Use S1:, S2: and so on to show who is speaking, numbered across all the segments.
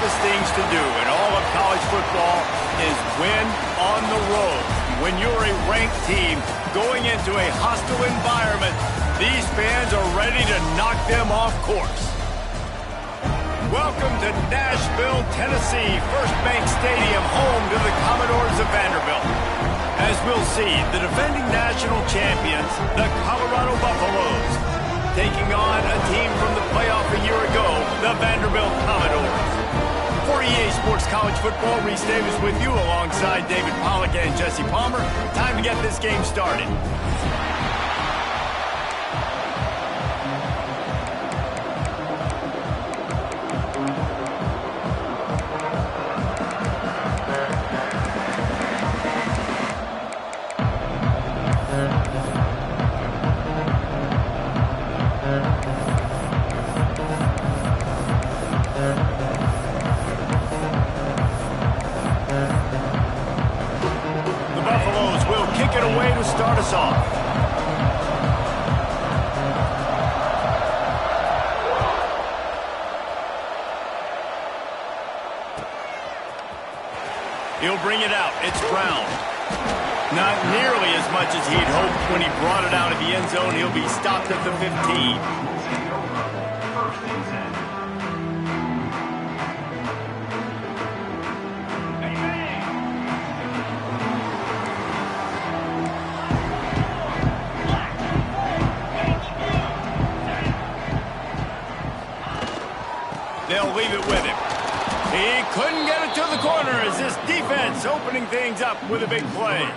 S1: toughest things to do in all of college football is win on the road. When you're a ranked team going into a hostile environment, these fans are ready to knock them off course. Welcome to Nashville, Tennessee, First Bank Stadium, home to the Commodores of Vanderbilt. As we'll see, the defending national champions, the Colorado Buffaloes, taking on a team from the playoff a year ago, the Vanderbilt Commodores. For EA Sports College Football, Reese Davis with you alongside David Pollack and Jesse Palmer. Time to get this game started. Start us off. He'll bring it out. It's Brown. Not nearly as much as he'd hoped when he brought it out of the end zone. He'll be stopped at the 15. They'll leave it with him. He couldn't get it to the corner as this defense opening things up with a big play.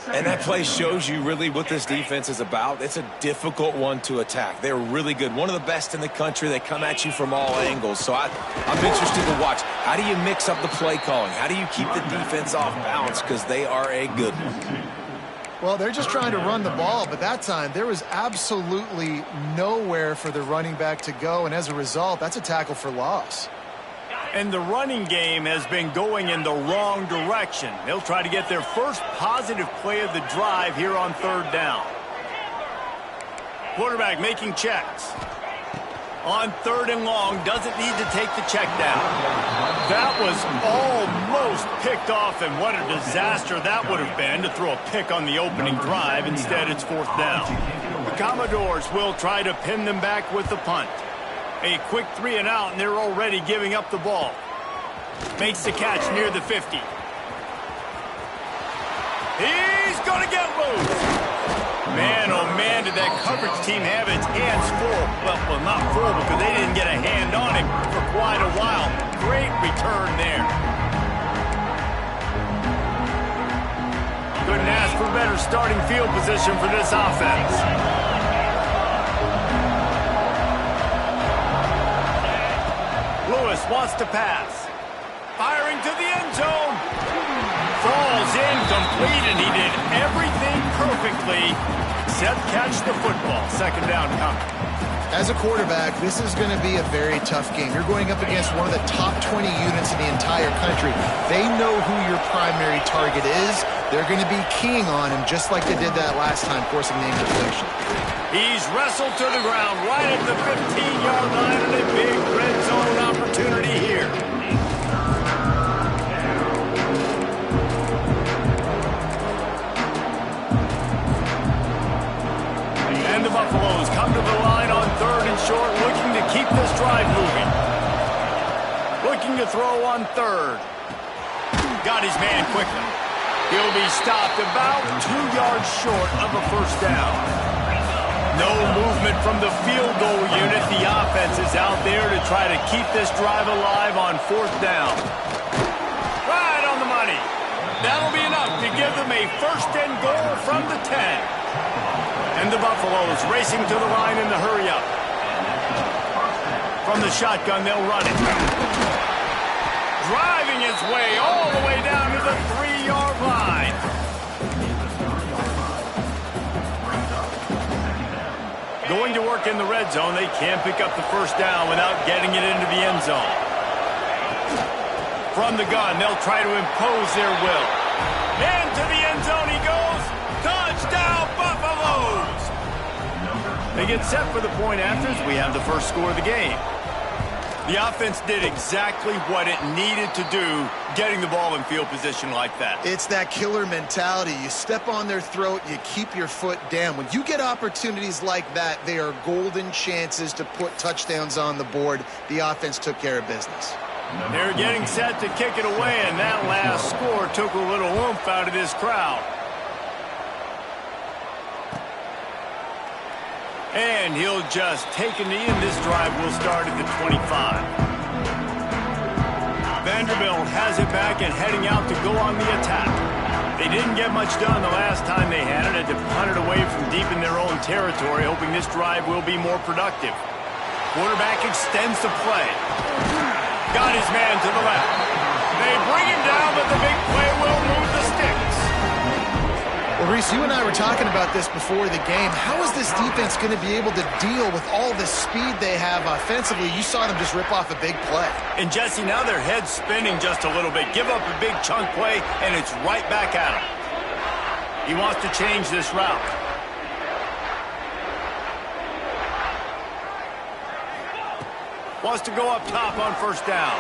S2: And that play shows you really what this defense is about. It's a difficult one to attack. They're really good. One of the best in the country. They come at you from all angles. So I'm interested to watch. How do you mix up the play calling? How do you keep the defense off balance? Because they are a good one.
S3: Well, they're just trying to run the ball, but that time there was absolutely nowhere for the running back to go, and as a result, that's a tackle for loss.
S1: And the running game has been going in the wrong direction. They'll try to get their first positive play of the drive here on third down. Quarterback making checks. On third and long, doesn't need to take the check down. That was almost picked off, and what a disaster that would have been to throw a pick on the opening drive. Instead, it's fourth down. The Commodores will try to pin them back with the punt. A quick 3 and out, and they're already giving up the ball. Makes the catch near the 50. He's going to get loose. Man, oh man, did that coverage team have its hands full. Well, not full because they didn't get a hand on him for quite a while. Great return there. Couldn't ask for better starting field position for this offense. Lewis wants to pass. Firing to the end zone. Falls incomplete, and he did everything perfectly except catch the football. Second down coming.
S3: As a quarterback, this is going to be a very tough game. You're going up against one of the top 20 units in the entire country. They know who your primary target is. They're going to be keying on him just like they did that last time, forcing the incompletion.
S1: He's wrestled to the ground right at the 15-yard line, and a big red zone opportunity here. And the Buffaloes come to the line on third and short, looking to keep this drive moving. Looking to throw on third. Got his man quickly. He'll be stopped about 2 yards short of a first down. No movement from the field goal unit. The offense is out there to try to keep this drive alive on fourth down. Right on the money. That'll be enough to give them a first and goal from the 10. And the Buffaloes racing to the line in the hurry-up. From the shotgun, they'll run it. Driving his way all the way down to the 3-yard line. Going to work in the red zone. They can't pick up the first down without getting it into the end zone. From the gun, they'll try to impose their will. Into the end zone he goes. Touchdown, Buffaloes! They get set for the point after as we have the first score of the game. The offense did exactly what it needed to do, getting the ball in field position like that.
S3: It's that killer mentality. You step on their throat, you keep your foot down. When you get opportunities like that, they are golden chances to put touchdowns on the board. The offense took care of business.
S1: They're getting set to kick it away, and that last score took a little oomph out of this crowd. And he'll just take a knee, and this drive will start at the 25. Vanderbilt has it back and heading out to go on the attack. They didn't get much done the last time they had it. Had to punt it away from deep in their own territory, hoping this drive will be more productive. Quarterback extends the play. Got his man to the left. They bring him down, but the big play will move the sticks.
S3: Well, Reese, you and I were talking about this before the game. How is this defense going to be able to deal with all the speed they have offensively? You saw them just rip off a big play.
S1: And, Jesse, now their head's spinning just a little bit. Give up a big chunk play, and it's right back at him. He wants to change this route. Wants to go up top on first down.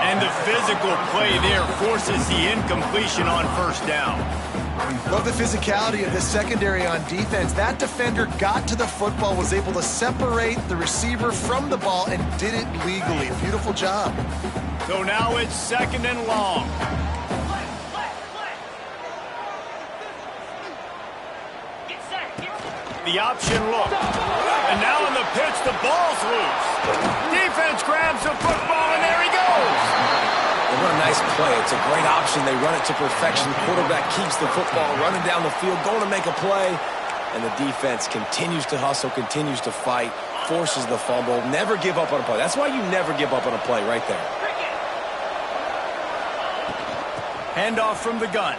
S1: And the physical play there forces the incompletion on first down.
S3: Love the physicality of the secondary on defense. That defender got to the football, was able to separate the receiver from the ball, and did it legally. Beautiful job.
S1: So now it's 2nd and long. The option look. And now on the pitch, the ball's loose. Defense grabs the football, and there he goes.
S2: And what a nice play. It's a great option. They run it to perfection. Quarterback keeps the football, running down the field, going to make a play. And the defense continues to hustle, continues to fight, forces the fumble. Never give up on a play. That's why you never give up on a play right there.
S1: Handoff from the gun.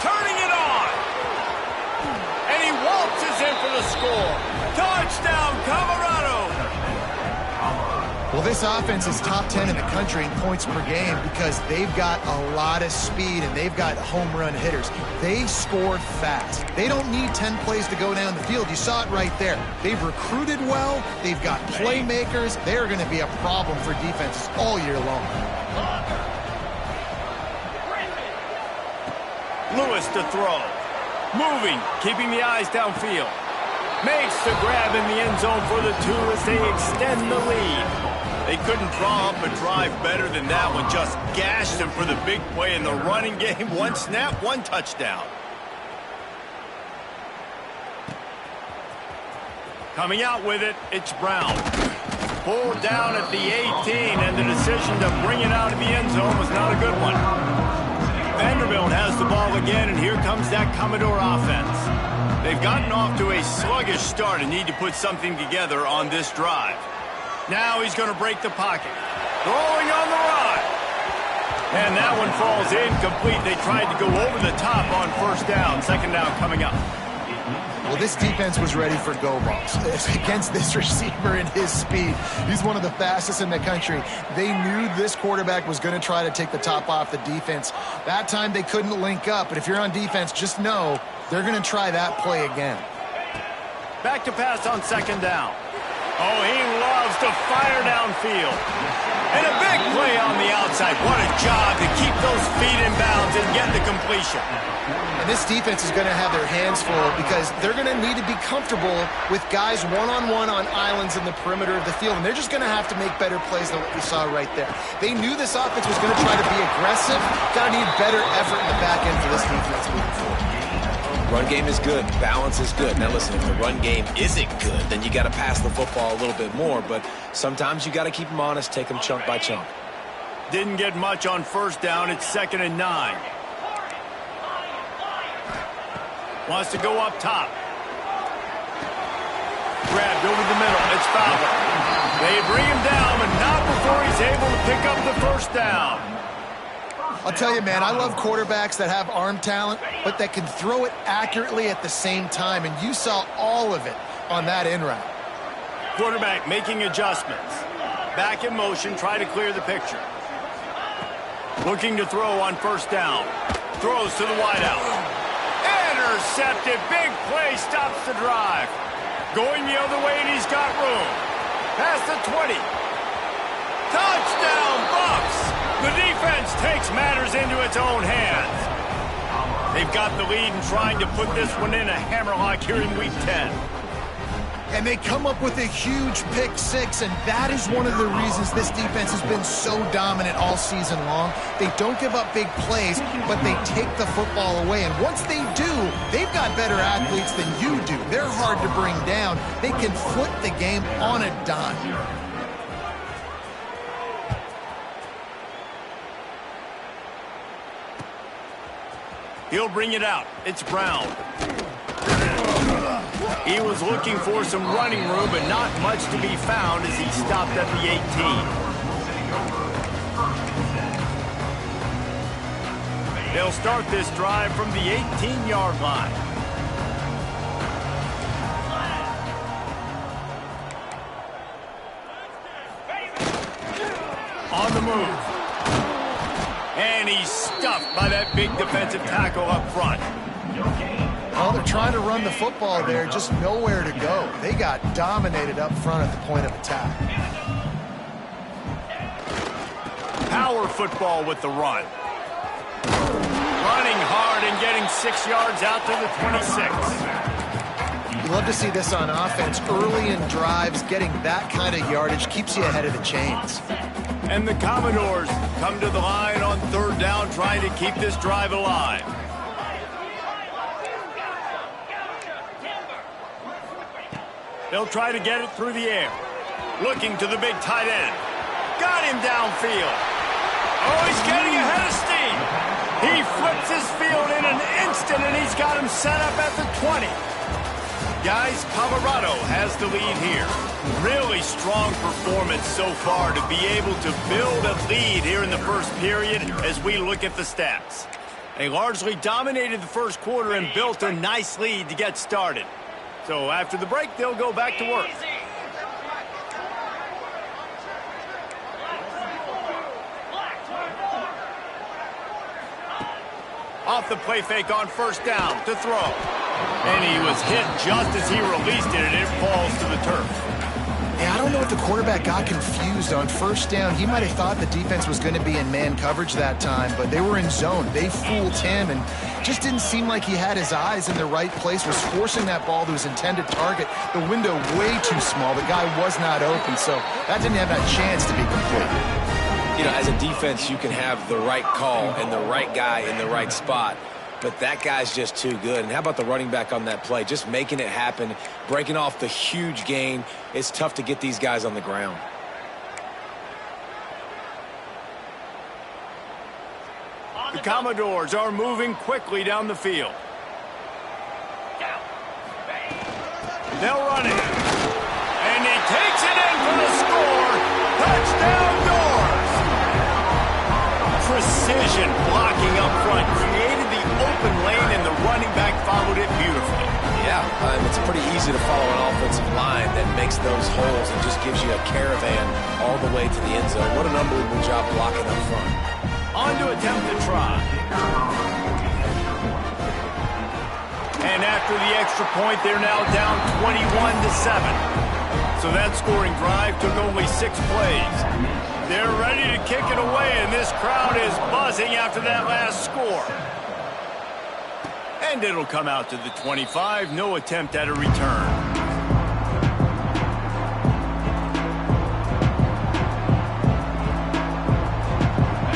S1: Turning it on. And he waltzes in for the score. Touchdown, Colorado.
S3: Well, this offense is top 10 in the country in points per game because they've got a lot of speed and they've got home run hitters. They score fast. They don't need 10 plays to go down the field. You saw it right there. They've recruited well. They've got playmakers. They are going to be a problem for defenses all year long.
S1: Lewis to throw. Moving, keeping the eyes downfield. Makes the grab in the end zone for the 2 as they extend the lead. They couldn't draw up a drive better than that one. Just gashed them for the big play in the running game. 1 snap, 1 touchdown. Coming out with it, it's Brown. Pulled down at the 18, and the decision to bring it out of the end zone was not a good one. Vanderbilt has the ball again, and here comes that Commodore offense. They've gotten off to a sluggish start and need to put something together on this drive. Now he's going to break the pocket. Throwing on the run. And that one falls incomplete. They tried to go over the top on first down. 2nd down coming up.
S3: Well, this defense was ready for go balls against this receiver and his speed. He's one of the fastest in the country. They knew this quarterback was going to try to take the top off the defense. That time they couldn't link up, but if you're on defense, just know they're going to try that play again.
S1: Back to pass on 2nd down. Oh, he loves to fire downfield. And a big play on the outside. What a job to keep those feet in bounds and get the completion.
S3: And this defense is going to have their hands full because they're going to need to be comfortable with guys one-on-one on islands in the perimeter of the field. And they're just going to have to make better plays than what we saw right there. They knew this offense was going to try to be aggressive. Got to need better effort in the back end for this defense moving forward.
S2: Run game is good. Balance is good. Now, listen, if the run game isn't good, then you got to pass the football a little bit more. But sometimes you got to keep them honest, take them chunk by chunk.
S1: Didn't get much on first down. It's 2nd and 9. Wants to go up top. Grabbed over the middle. It's Fowler. They bring him down, but not before he's able to pick up the first down.
S3: I'll tell you, man, I love quarterbacks that have arm talent, but that can throw it accurately at the same time, and you saw all of it on that in route.
S1: Quarterback making adjustments. Back in motion, try to clear the picture. Looking to throw on first down. Throws to the wideout. Intercepted. Big play stops the drive. Going the other way, and he's got room. Past the 20. Touchdown, Bucks! The defense takes matters into its own hands. They've got the lead and trying to put this one in a hammerlock here in Week 10.
S3: And they come up with a huge pick six, and that is one of the reasons this defense has been so dominant all season long. They don't give up big plays, but they take the football away. And once they do, they've got better athletes than you do. They're hard to bring down. They can flip the game on a dime.
S1: He'll bring it out. It's Brown. He was looking for some running room, but not much to be found as he stopped at the 18. They'll start this drive from the 18-yard line. On the move. And he's stuffed by that big defensive tackle up front.
S3: Well, they're trying to run the football there, just nowhere to go. They got dominated up front at the point of attack.
S1: Power football with the run. Running hard and getting 6 yards out to the 26.
S3: You love to see this on offense. Early in drives, getting that kind of yardage keeps you ahead of the chains.
S1: And the Commodores come to the line on third down, trying to keep this drive alive. They'll try to get it through the air. Looking to the big tight end. Got him downfield. Oh, he's getting ahead of steam. He flips his field in an instant, and he's got him set up at the 20. Guys, Colorado has the lead here. Really strong performance so far to be able to build a lead here in the first period as we look at the stats. They largely dominated the first quarter and built a nice lead to get started. So after the break, they'll go back to work. Off the play fake on first down to throw. And he was hit just as he released it, and it falls to the turf.
S3: Yeah, I don't know if the quarterback got confused on first down. He might have thought the defense was going to be in man coverage that time, but they were in zone. They fooled him and just didn't seem like he had his eyes in the right place, was forcing that ball to his intended target. The window way too small. The guy was not open, so that didn't have that chance to be complete.
S2: You know, as a defense, you can have the right call and the right guy in the right spot, but that guy's just too good. And how about the running back on that play? Just making it happen, breaking off the huge gain. It's tough to get these guys on the ground.
S1: The Commodores are moving quickly down the field. They'll run it. And he takes it in for the score. Touchdown, Doors! Precision blocking up front created the open lane, and the running back followed it beautifully.
S2: Yeah, it's pretty easy to follow an offensive line that makes those holes and just gives you a caravan all the way to the end zone. What an unbelievable job blocking up front.
S1: On to attempt to try. And after the extra point, they're now down 21-7. So that scoring drive took only 6 plays. They're ready to kick it away, and this crowd is buzzing after that last score. And it'll come out to the 25. No attempt at a return.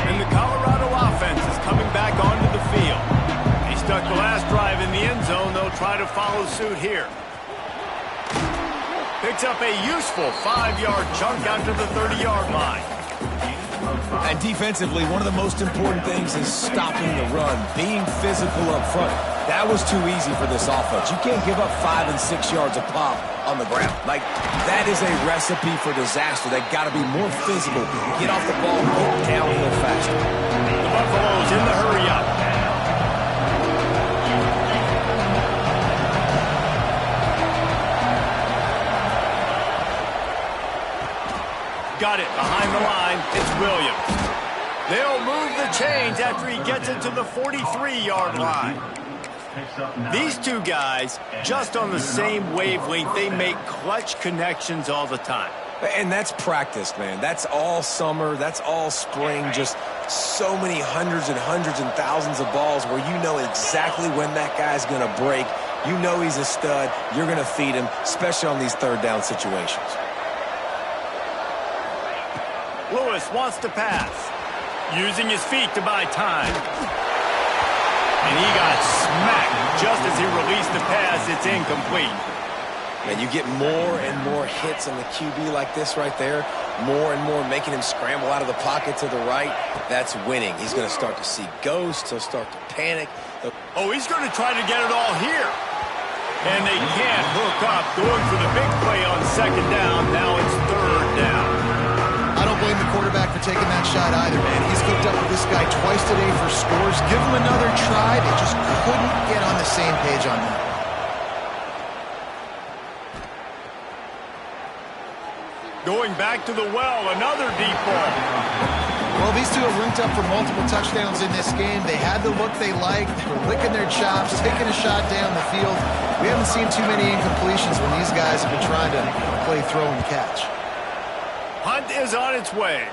S1: And the Colorado offense is coming back onto the field. They stuck the last drive in the end zone. They'll try to follow suit here. Picks up a useful 5-yard chunk out to the 30-yard line.
S2: And defensively, one of the most important things is stopping the run, being physical up front. That was too easy for this offense. You can't give up 5 and 6 yards a pop on the ground. Like, that is a recipe for disaster. They've got to be more physical, get off the ball, get downhill faster.
S1: The Buffaloes in the hurry-up. Got it behind the line. It's Williams. They'll move the chains after he gets it to the 43-yard line. These two guys, just on the same wavelength, they make clutch connections all the time.
S2: And that's practice, man. That's all summer. That's all spring. Just so many hundreds and thousands of balls where you know exactly when that guy's going to break. You know he's a stud. You're going to feed him, especially on these third down situations.
S1: Lewis wants to pass, using his feet to buy time. And he got smacked just as he released the pass. It's incomplete.
S2: And you get more and more hits on the QB like this right there, more and more making him scramble out of the pocket to the right. That's winning. He's going to start to see ghosts. He'll start to panic.
S1: Oh, he's going to try to get it all here. And they can't hook up, going for the big play on second down. Now it's third down.
S3: I don't blame the quarterback for taking that shot either, man. He's hooked up with this guy twice today for scores. Give him another try. They just couldn't get on the same page on that.
S1: Going back to the well, another deep ball.
S3: Well, these two have linked up for multiple touchdowns in this game. They had the look they liked. They were licking their chops, taking a shot down the field. We haven't seen too many incompletions when these guys have been trying to play throw and catch.
S1: Hunt is on its way.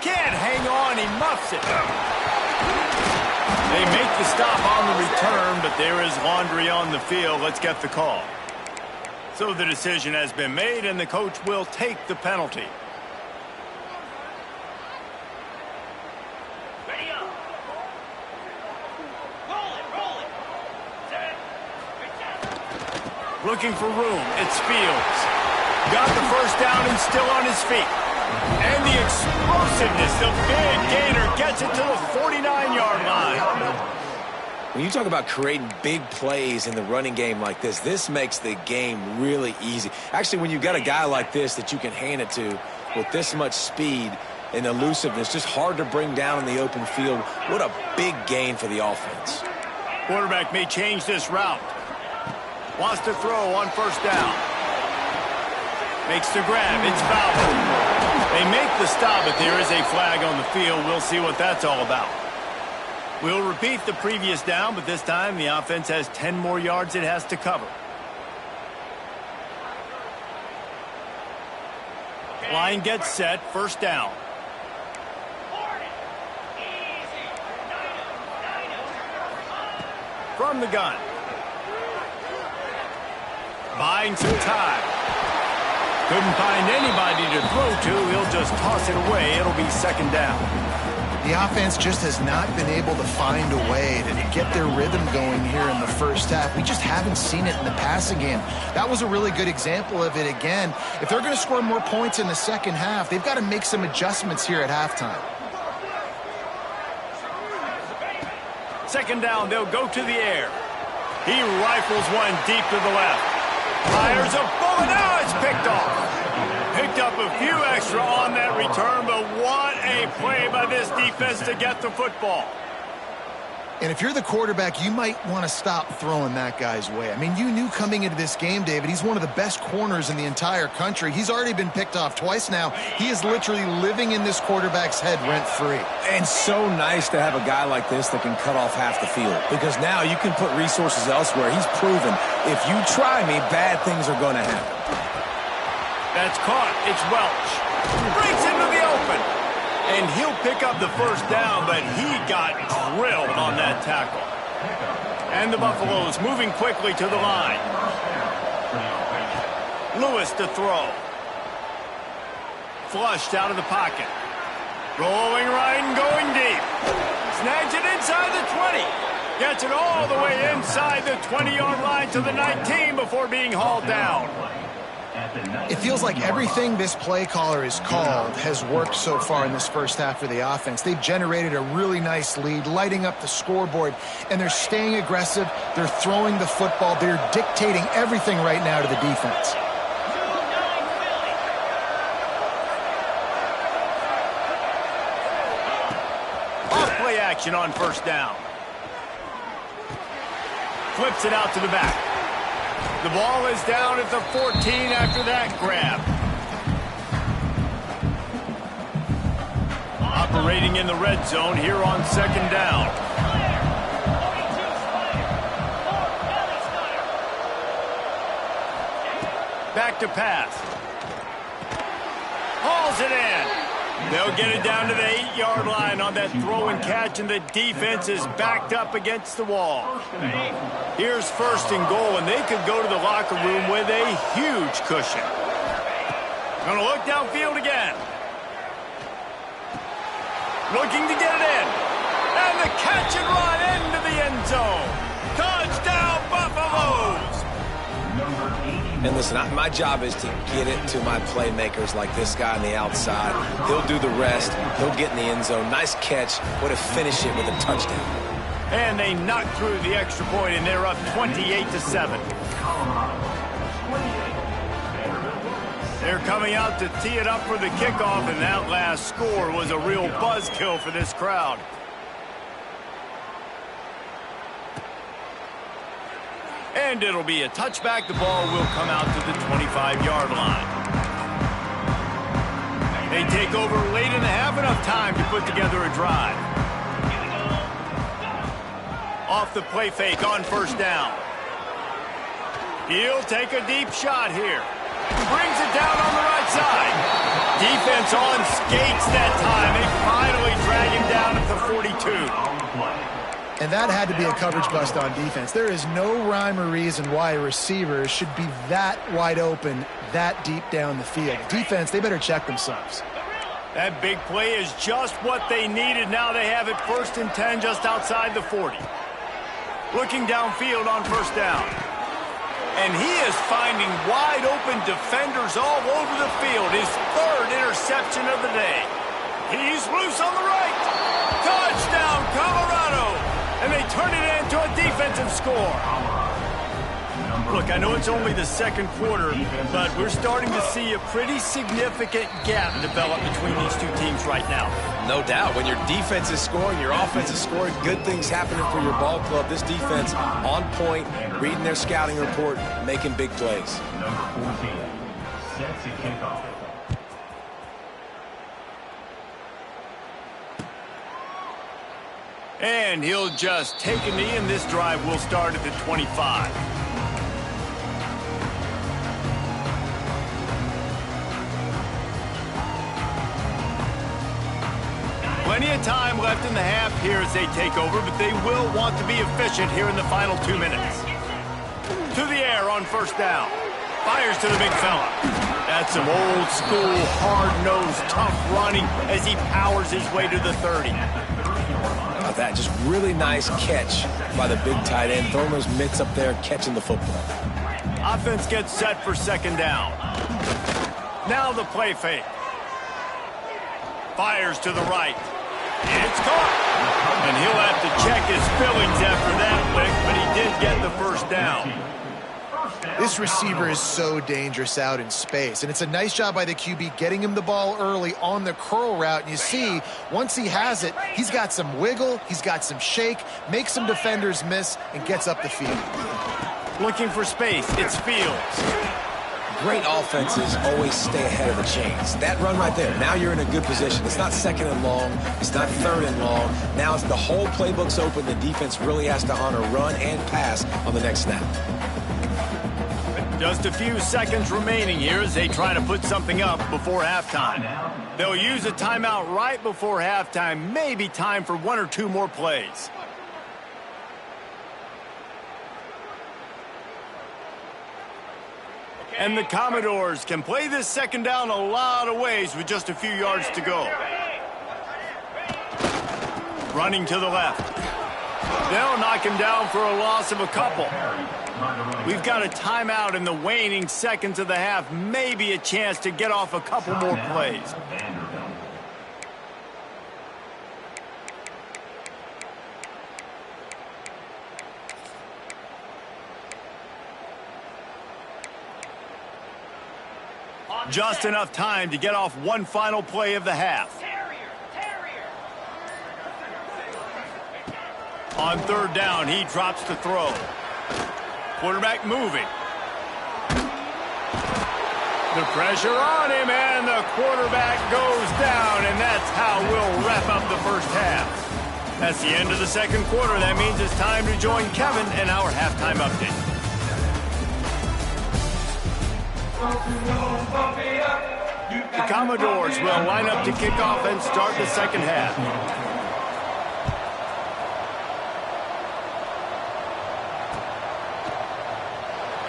S1: Can't hang on, he muffs it. They make the stop on the return, but there is laundry on the field. Let's get the call. So the decision has been made, and the coach will take the penalty.
S4: Ready up. Roll it. Set.
S1: Looking for room. It's Fields. Got the first down and still on his feet. And the explosiveness, the big gainer gets it to the 49-yard line.
S2: When you talk about creating big plays in the running game like this makes the game really easy. Actually, when you've got a guy like this that you can hand it to with this much speed and elusiveness, just hard to bring down in the open field, what a big gain for the offense.
S1: Quarterback may change this route. Wants to throw on first down. Makes the grab. It's foul. They make the stop, but there is a flag on the field. We'll see what that's all about. We'll repeat the previous down, but this time the offense has 10 more yards it has to cover. Line gets set, first down. From the gun. Buying some time. Couldn't find anybody to throw to. He'll just toss it away. It'll be second down.
S3: The offense just has not been able to find a way to get their rhythm going here in the first half. We just haven't seen it in the passing game. That was a really good example of it again. If they're going to score more points in the second half, they've got to make some adjustments here at halftime.
S1: Second down, they'll go to the air. He rifles one deep to the left. Fires a bullet. Now it's picked off. Picked up a few extra on that return, but what a play by this defense to get the football.
S3: And if you're the quarterback, you might want to stop throwing that guy's way. I mean, you knew coming into this game, David, he's one of the best corners in the entire country. He's already been picked off twice now. He is literally living in this quarterback's head rent-free.
S2: And so nice to have a guy like this that can cut off half the field, because now you can put resources elsewhere. He's proven if you try me, bad things are going to happen.
S1: That's caught. It's Welch. Breaks into the open. And he'll pick up the first down, but he got drilled on that tackle. And the Buffaloes moving quickly to the line. Lewis to throw. Flushed out of the pocket. Rolling right and going deep. Snags it inside the 20. Gets it all the way inside the 20-yard line to the 19 before being hauled down.
S3: It feels like everything this play caller has called has worked so far in this first half for the offense. They've generated a really nice lead, lighting up the scoreboard, and they're staying aggressive. They're throwing the football. They're dictating everything right now to the defense.
S1: Off-play action on first down. Flips it out to the back. The ball is down at the 14 after that grab. Operating in the red zone here on second down. Back to pass. hauls it in. They'll get it down to the 8-yard line on that throw and catch, and the defense is backed up against the wall. Here's first and goal, and they could go to the locker room with a huge cushion. Gonna look downfield again. Looking to get it in. And the catch and run into the end zone. Touchdown, Buffaloes!
S2: And listen, my job is to get it to my playmakers like this guy on the outside. They'll do the rest. They'll get in the end zone. Nice catch. Way to finish it with a touchdown.
S1: And they knocked through the extra point, and they're up 28-7. They're coming out to tee it up for the kickoff, and that last score was a real buzzkill for this crowd. And it'll be a touchback. The ball will come out to the 25-yard line. They take over late in the half, enough time to put together a drive. Off the play fake on first down. He'll take a deep shot here. Brings it down on the right side. Defense on skates that time. They finally drag him down at the 42.
S3: And that had to be a coverage bust on defense. There is no rhyme or reason why a receiver should be that wide open, that deep down the field. Defense, they better check themselves.
S1: That big play is just what they needed. Now they have it first and 10 just outside the 40. Looking downfield on first down. And he is finding wide open defenders all over the field. His third interception of the day. He's loose on the right. Touchdown, Colorado. And they turn it into a defensive score. Look, I know it's only the second quarter, but we're starting to see a pretty significant gap develop between these two teams right now.
S2: No doubt. When your defense is scoring, your offense is scoring, good things happening for your ball club. This defense on point, reading their scouting report, making big plays.
S5: Number 14, sets a kickoff.
S1: And he'll just take a knee, and this drive will start at the 25. Plenty of time left in the half here as they take over, but they will want to be efficient here in the final 2 minutes. To the air on first down. Fires to the big fella. That's some old school, hard-nosed, tough running as he powers his way to the 30.
S2: How about that? Just really nice catch by the big tight end. Throwing those mitts up there, catching the football.
S1: Offense gets set for second down. Now the play fake. Fires to the right. It's caught. And he'll have to check his fillings after that lick, but he did get the first down.
S3: This receiver is so dangerous out in space, and it's a nice job by the QB getting him the ball early on the curl route. And you see, once he has it, he's got some wiggle, he's got some shake, makes some defenders miss, and gets up the field.
S1: Looking for space, it's Fields.
S2: Great offenses always stay ahead of the chains. That run right there, now you're in a good position. It's not second and long, it's not third and long. Now it's the whole playbook's open. The defense really has to honor run and pass on the next snap.
S1: Just a few seconds remaining here as they try to put something up before halftime. They'll use a timeout right before halftime. Maybe time for 1 or 2 more plays. And the Commodores can play this second down a lot of ways with just a few yards to go. Running to the left. They'll knock him down for a loss of a couple. We've got a timeout in the waning seconds of the half. Maybe a chance to get off a couple more plays. Just enough time to get off one final play of the half. On third down, he drops the throw. Quarterback moving. The pressure on him, and the quarterback goes down, and that's how we'll wrap up the first half. That's the end of the second quarter. That means it's time to join Kevin in our halftime update. The Commodores will line up to kick off and start the second half.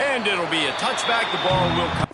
S1: And it'll be a touchback. The ball will come.